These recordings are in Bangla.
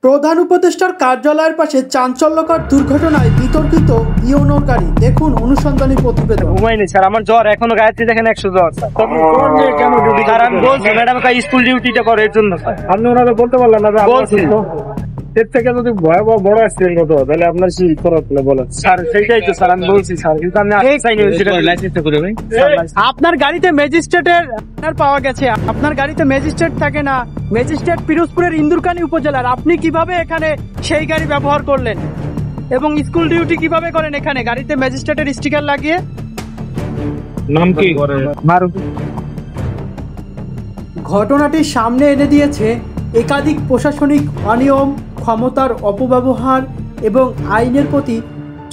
প্রধান উপদেষ্টার কার্যালয়ের পাশে চাঞ্চল্যকর দুর্ঘটনায় বিতর্কিত ইওনোর গাড়ি। দেখুন অনুসন্ধানী প্রতিবেদন। ঘুমাইনি স্যার, আমার জ্বর এখনো গায়ত্রী দেখেন 100 জ্বর স্যার। কেন ডিউটি স্যার? আমি বলছি ম্যাডাম স্কুল ডিউটিটা করে এর জন্য স্যার। আপনি ওনাদের বলতে পারলেন না? বলছি এর থেকে যদি ভয়াবহ বড় অ্যাক্সিডেন্ট হতো তাহলে আপনার কি করার বলেন স্যার? সেইটাই তো স্যার আমি বলছি স্যার, কিন্তু আমি লাইসেন্সটা করে ভাই। আপনার গাড়িতে ম্যাজিস্ট্রেটের পাওয়া গেছে। আপনার গাড়িতে ম্যাজিস্ট্রেট থাকে না, ম্যাজিস্ট্রেট পিরোজপুরের ইন্দুরকানী উপজেলার। আপনি কিভাবে এখানে সেই গাড়ি ব্যবহার করলেন এবং স্কুল ডিউটি কিভাবে করেন এখানে গাড়িতে ম্যাজিস্ট্রেটের স্টিকার লাগিয়ে? নাম কি? ঘটনাটি সামনে এনে দিয়েছে একাধিক প্রশাসনিক অনিয়ম, ক্ষমতার অপব্যবহার এবং আইনের প্রতি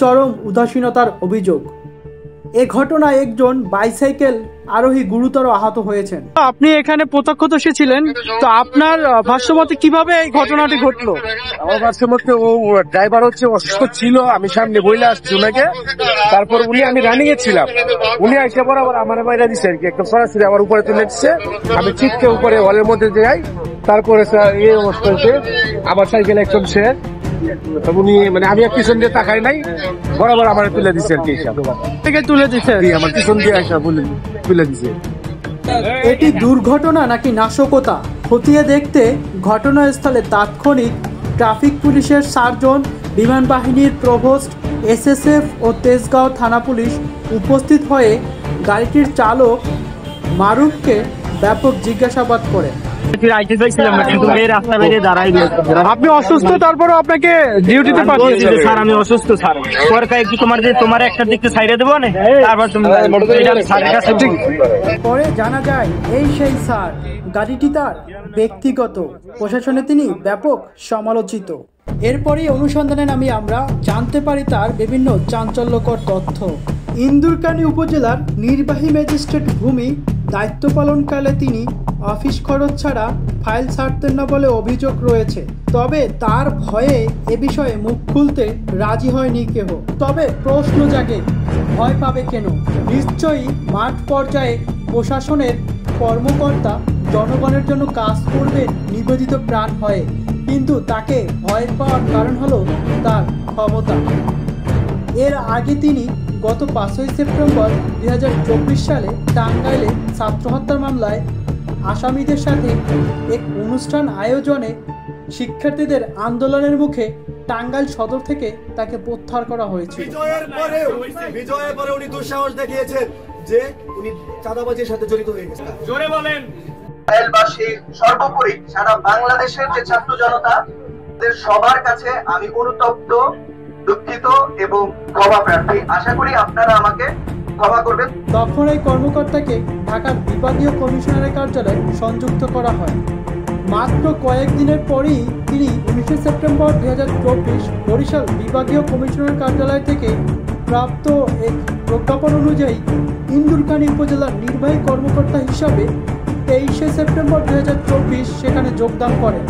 চরম উদাসীনতার অভিযোগ। এ ঘটনায় একজন বাইসাইকেল আরোহী গুরুতর আহত হয়েছেন। আপনি এখানে প্রত্যক্ষদর্শী ছিলেন, তো আপনার ভাষ্যমতে কিভাবে এই ঘটনাটি ঘটলো? আমার ভাষ্যমতে ও ড্রাইভার হচ্ছে অসুস্থ ছিল, আমি সামনে বইলে আসছি ওনাকে, তারপর আমি রানিং এ ছিলাম, উনি এসে বরাবর আমার বাইরে দিচ্ছে আর কি, একদম সরাসরি আমার উপরে তুলে দিচ্ছে। আমি চিটকে উপরে হলের মধ্যে যাই, তারপরে এই অবস্থা হচ্ছে আমার সাইকেল একদম শেষ। উনি আমি এক পিছন দিয়ে তাকাই নাই, বরাবর আমার তুলে দিচ্ছে আর কি, থেকে তুলে দিচ্ছে আমার পিছন দিয়ে আসা তুলে দিচ্ছে। এটি দুর্ঘটনা নাকি নাশকতা খতিয়ে দেখতে ঘটনাস্থলে তাৎক্ষণিক ট্রাফিক পুলিশের সার্জন, বিমান বাহিনীর প্রভোস্ট, এসএসএফ ও তেজগাঁও থানা পুলিশ উপস্থিত হয়ে গাড়িটির চালক মারুফকে ব্যাপক জিজ্ঞাসাবাদ করে। আপনি অসুস্থ, তারপরে আপনাকে ডিউটিতে পাঠিয়েছে স্যার। আমি অসুস্থ স্যার, তোমার একটা দিকতে সাইডে দেবো না, পরে জানা যায় এই সেই স্যার। গাড়িটি তার ব্যক্তিগত, প্রশাসনে তিনি ব্যাপক সমালোচিত। এরপরই অনুসন্ধানে নামি আমরা জানতে পারি তার বিভিন্ন চাঞ্চল্যকর তথ্য। ইন্দুরকানী উপজেলার নির্বাহী ম্যাজিস্ট্রেট ভূমি দায়িত্ব পালনকালে তিনি অফিস খরচ ছাড়া ফাইল ছাড়তেন না বলে অভিযোগ রয়েছে। তবে তার ভয়ে এ বিষয়ে মুখ খুলতে রাজি হয়নি কেহ। তবে প্রশ্ন জাগে, ভয় পাবে কেন? নিশ্চয়ই মাঠ পর্যায়ে প্রশাসনের কর্মকর্তা জনগণের জন্য কাজ করবেন নিবেদিত প্রাণ হয়ে, কিন্তু তাকে ভয় পাওয়ার কারণ হলো তার ক্ষমতা। এর আগে তিনি গত 5ই সেপ্টেম্বর 2024 সালে টাঙ্গাইলে ছাত্র হত্যার মামলায় আসামিদের সাথে এক অনুষ্ঠান আয়োজনে শিক্ষার্থীদের আন্দোলনের মুখে টাঙ্গাইল সদর থেকে তাকে প্রত্যাহার করা হয়েছিল। বিজয়ের পরে উনি দুঃসাহস দেখিয়েছেন যে উনি চাঁদাবাজির সাথে জড়িত হয়ে গেছেন। জোরে বলেন। টাঙ্গাইলবাসী, সর্বোপরি সারা বাংলাদেশের যে ছাত্র জনতা, সবার কাছে আমি অনুতপ্ত, দুঃখিত এবং ক্ষমা প্রার্থী। আশা করি আপনারা আমাকে ক্ষমা করবেন। তখন এই কর্মকর্তাকে ঢাকার বিভাগীয় কমিশনারের কার্যালয়ে সংযুক্ত করা হয়। মাত্র কয়েকদিনের পরই তিনি 19 সেপ্টেম্বর 2024 বরিশাল বিভাগীয় কমিশনারের কার্যালয় থেকে প্রাপ্ত এক প্রজ্ঞাপন অনুযায়ী ইন্দুরকানী উপজেলার নির্বাহী কর্মকর্তা হিসাবে 23 সেপ্টেম্বর 2024 সেখানে যোগদান করেন।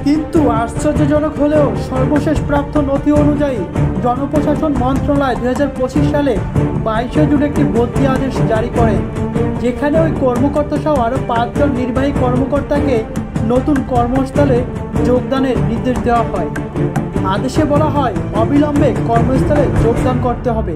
কিন্তু আশ্চর্যজনক হলেও সর্বশেষ প্রাপ্ত নথি অনুযায়ী জনপ্রশাসন মন্ত্রণালয় 2025 সালে 22 জুন একটি বদলি আদেশ জারি করে, যেখানে ওই কর্মকর্তা সহ আরও 5 জন নির্বাহী কর্মকর্তাকে নতুন কর্মস্থলে যোগদানের নির্দেশ দেওয়া হয়। আদেশে বলা হয় অবিলম্বে কর্মস্থলে যোগদান করতে হবে।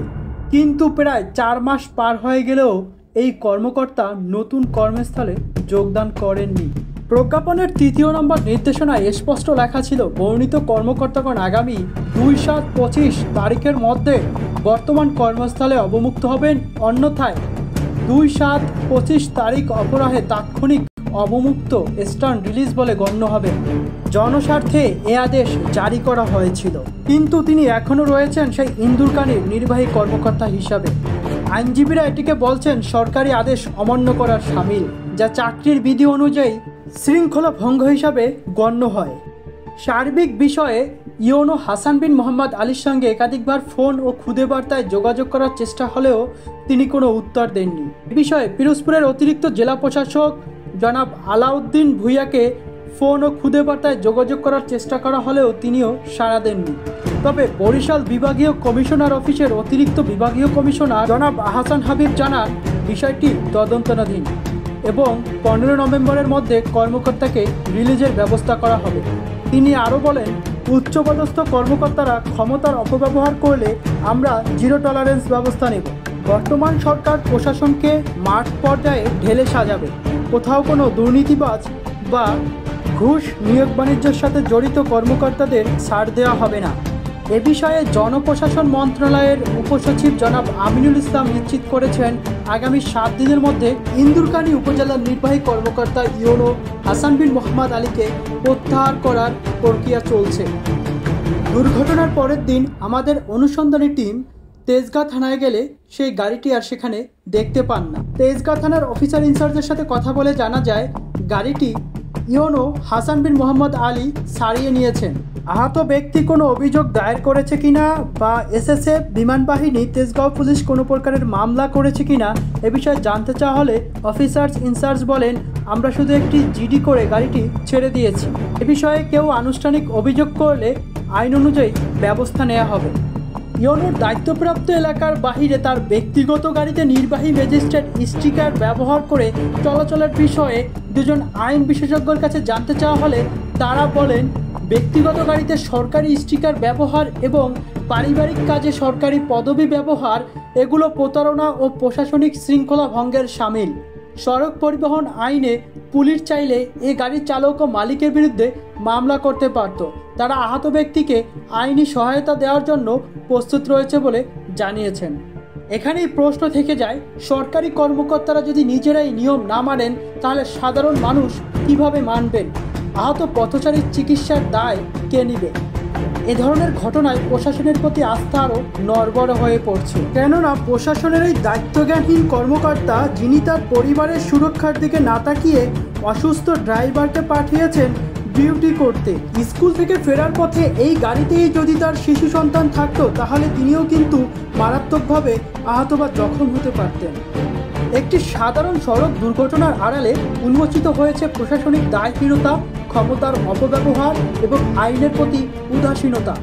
কিন্তু প্রায় 4 মাস পার হয়ে গেলেও এই কর্মকর্তা নতুন কর্মস্থলে যোগদান করেননি। প্রজ্ঞাপনের 3 নম্বর নির্দেশনায় স্পষ্ট লেখা ছিল, বর্ণিত কর্মকর্তাগণ আগামী 2/7/25 তারিখের মধ্যে বর্তমান কর্মস্থলে অবমুক্ত হবেন, অন্যথায় 2/7/25 তারিখ অপরাহে তাৎক্ষণিক অবমুক্ত স্টার্ন রিলিজ বলে গণ্য হবে। জনস্বার্থে এ আদেশ জারি করা হয়েছিল, কিন্তু তিনি এখনও রয়েছেন সেই ইন্দুরকানীর নির্বাহী কর্মকর্তা হিসাবে। আইনজীবীরা এটিকে বলছেন সরকারি আদেশ অমান্য করার শামিল, যা চাকরির বিধি অনুযায়ী শৃঙ্খলা ভঙ্গ হিসাবে গণ্য হয়। সার্বিক বিষয়ে ইওনো হাসান বিন মোহাম্মদ আলীর সঙ্গে একাধিকবার ফোন ও খুদে বার্তায় যোগাযোগ করার চেষ্টা হলেও তিনি কোনো উত্তর দেননি। এ বিষয়ে পিরোজপুরের অতিরিক্ত জেলা প্রশাসক জনাব আলাউদ্দিন ভূঁইয়াকে ফোন ও খুদে বার্তায় যোগাযোগ করার চেষ্টা করা হলেও তিনিও সাড়া দেননি। তবে বরিশাল বিভাগীয় কমিশনার অফিসের অতিরিক্ত বিভাগীয় কমিশনার জনাব আহসান হাবিব জানান বিষয়টি তদন্তাধীন এবং 15 নভেম্বরের মধ্যে কর্মকর্তাকে রিলিজের ব্যবস্থা করা হবে। তিনি আরও বলেন, উচ্চপদস্থ কর্মকর্তারা ক্ষমতার অপব্যবহার করলে আমরা জিরো টলারেন্স ব্যবস্থা নেব। বর্তমান সরকার প্রশাসনকে মাঠ পর্যায়ে ঢেলে সাজাবে। কোথাও কোনো দুর্নীতিবাজ বা ঘুষ নিয়োগ বাণিজ্যের সাথে জড়িত কর্মকর্তাদের ছাড় দেওয়া হবে না। এ বিষয়ে জনপ্রশাসন মন্ত্রণালয়ের উপসচিব জনাব আমিনুল ইসলাম নিশ্চিত করেছেন, আগামী 7 দিনের মধ্যে ইন্দুরকানী উপজেলার নির্বাহী কর্মকর্তা ইউনো হাসান বিন মোহাম্মদ আলীকে প্রত্যাহার করার প্রক্রিয়া চলছে। দুর্ঘটনার পরের দিন আমাদের অনুসন্ধানী টিম তেজগাঁ থানায় গেলে সেই গাড়িটি আর সেখানে দেখতে পান না। তেজগাঁ থানার অফিসার ইনচার্জের সাথে কথা বলে জানা যায়, গাড়িটি ইউনো হাসান বিন মোহাম্মদ আলী সারিয়ে নিয়েছেন। আহত ব্যক্তি কোনো অভিযোগ দায়ের করেছে কিনা বা এসএসএফ, বিমান বাহিনী, তেজগাঁও পুলিশ কোনো প্রকারের মামলা করেছে কিনা এ বিষয়ে জানতে চাওয়া হলে অফিসার্স ইনচার্জ বলেন, আমরা শুধু একটি জিডি করে গাড়িটি ছেড়ে দিয়েছি। এ বিষয়ে কেউ আনুষ্ঠানিক অভিযোগ করলে আইন অনুযায়ী ব্যবস্থা নেওয়া হবে। ইউনোর দায়িত্বপ্রাপ্ত এলাকার বাহিরে তার ব্যক্তিগত গাড়িতে নির্বাহী ম্যাজিস্ট্রেট স্টিকার ব্যবহার করে চলাচলের বিষয়ে দুজন আইন বিশেষজ্ঞর কাছে জানতে চাওয়া হলে তারা বলেন, ব্যক্তিগত গাড়িতে সরকারি স্টিকার ব্যবহার এবং পারিবারিক কাজে সরকারি পদবি ব্যবহার এগুলো প্রতারণা ও প্রশাসনিক শৃঙ্খলা ভঙ্গের শামিল। সড়ক পরিবহন আইনে পুলিশ চাইলে এই গাড়ির চালক ও মালিকের বিরুদ্ধে মামলা করতে পারত। তারা আহত ব্যক্তিকে আইনি সহায়তা দেওয়ার জন্য প্রস্তুত রয়েছে বলে জানিয়েছেন। এখানেই প্রশ্ন থেকে যায়, সরকারি কর্মকর্তারা যদি নিজেরাই নিয়ম না মানেন তাহলে সাধারণ মানুষ কিভাবে মানবেন? আহত পথচারীর চিকিৎসার দায় কে নেবে? এ ধরনের ঘটনায় প্রশাসনের প্রতি আস্থা আরও নড়বড়ে হয়ে পড়ছে। কেননা প্রশাসনের এই দায়িত্বজ্ঞানহীন কর্মকর্তা, যিনি তার পরিবারের সুরক্ষার দিকে না তাকিয়ে অসুস্থ ড্রাইভারকে পাঠিয়েছেন ডিউটি করতে। স্কুল থেকে ফেরার পথে এই গাড়িতেই যদি তার শিশু সন্তান থাকতো তাহলে তিনিও কিন্তু মারাত্মকভাবে আহত বা জখম হতে পারতেন। একটি সাধারণ সড়ক দুর্ঘটনার আড়ালে উন্মোচিত হয়েছে প্রশাসনিক দায়হীনতা, ক্ষমতার অপব্যবহার এবং আইনের প্রতি উদাসীনতা।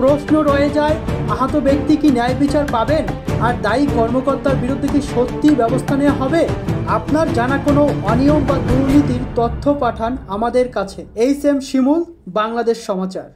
প্রশ্ন রয়ে যায়, আহত ব্যক্তি কি ন্যায় বিচার পাবেন? আর দায়ী কর্মকর্তার বিরুদ্ধে কি সত্যি ব্যবস্থা নেওয়া হবে? আপনার জানা কোনো অনিয়ম বা দুর্নীতির তথ্য পাঠান আমাদের কাছে। এইচ এম শিমুল, বাংলাদেশ সমাচার।